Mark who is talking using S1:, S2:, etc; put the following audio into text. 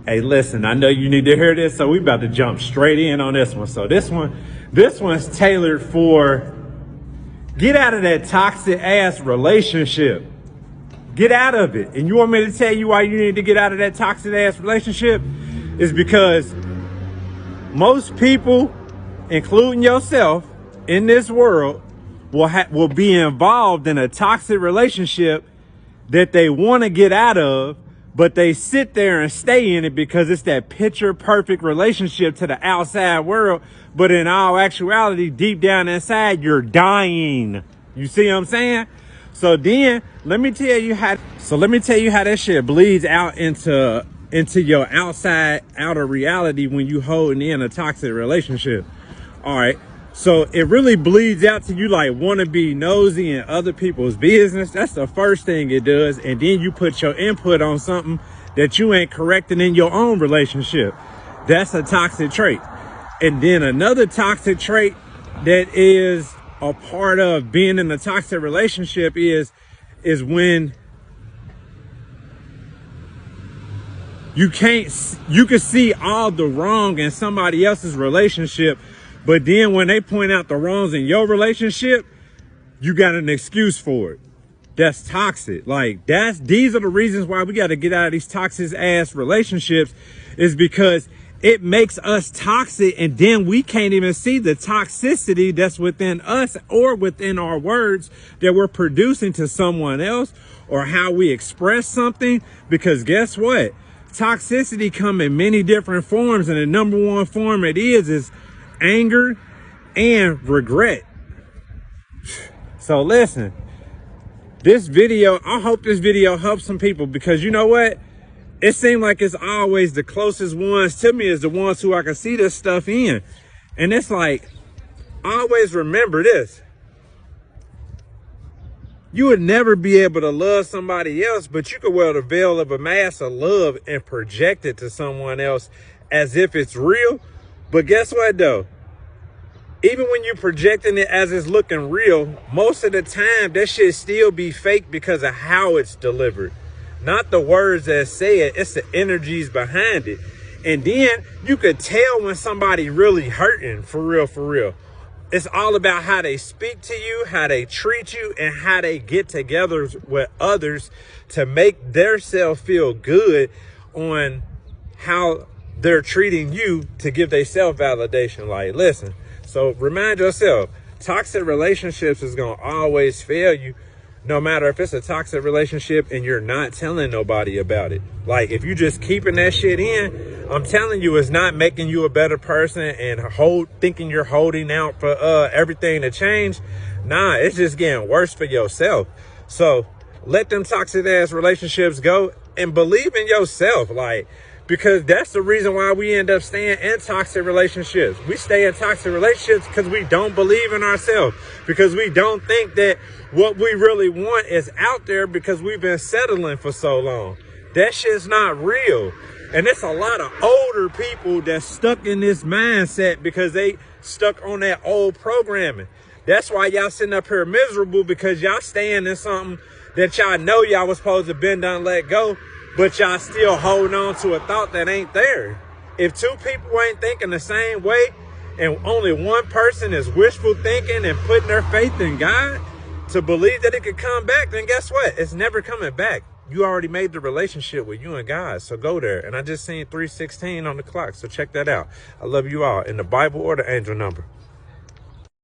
S1: Hey, listen, I know you need to hear this, so we about to jump straight in on this one. So this one's tailored for get out of that toxic ass relationship. Get out of it. And you want me to tell you why you need to get out of that toxic ass relationship? Is because most people, including yourself, in this world will be involved in a toxic relationship that they want to get out of, but they sit there and stay in it because it's that picture perfect relationship to the outside world. But in all actuality, deep down inside, you're dying. You see what I'm saying? So then let me tell you how that shit bleeds out into your outer reality when you holding in a toxic relationship. All right. So it really bleeds out to you like want to be nosy in other people's business. That's the first thing it does. And then you put your input on something that you ain't correcting in your own relationship. That's a toxic trait. And then another toxic trait that is a part of being in a toxic relationship is when you can see all the wrong in somebody else's relationship, but then when they point out the wrongs in your relationship, you got an excuse for it. That's toxic. Like these are the reasons why we got to get out of these toxic ass relationships, is because it makes us toxic, and then we can't even see the toxicity that's within us or within our words that we're producing to someone else, or how we express something. Because guess what? Toxicity come in many different forms, and the number one form it is anger and regret. So listen, I hope this video helps some people, because you know what? It seems like it's always the closest ones to me is the ones who I can see this stuff in. And it's like, always remember this. You would never be able to love somebody else, but you could wear the veil of a mask of love and project it to someone else as if it's real. But guess what though? Even when you're projecting it as it's looking real, most of the time that shit still be fake because of how it's delivered. Not the words that say it, it's the energies behind it. And then you could tell when somebody really hurting, for real, for real. It's all about how they speak to you, how they treat you, and how they get together with others to make their self feel good on how they're treating you, to give their self validation. Like, listen, so remind yourself, toxic relationships is going to always fail you. No matter if it's a toxic relationship and you're not telling nobody about it. Like, if you just keeping that shit in, I'm telling you, it's not making you a better person and thinking you're holding out for everything to change. Nah, it's just getting worse for yourself. So let them toxic ass relationships go and believe in yourself. Like, because that's the reason why we end up staying in toxic relationships. We stay in toxic relationships because we don't believe in ourselves, because we don't think that what we really want is out there, because we've been settling for so long. That shit's not real. And it's a lot of older people that's stuck in this mindset because they stuck on that old programming. That's why y'all sitting up here miserable, because y'all staying in something that y'all know y'all was supposed to been done let go, but y'all still holding on to a thought that ain't there. If two people ain't thinking the same way, and only one person is wishful thinking and putting their faith in God to believe that it could come back, then guess what? It's never coming back. You already made the relationship with you and God, so go there. And I just seen 3:16 on the clock, so check that out. I love you all. In the Bible or the angel number.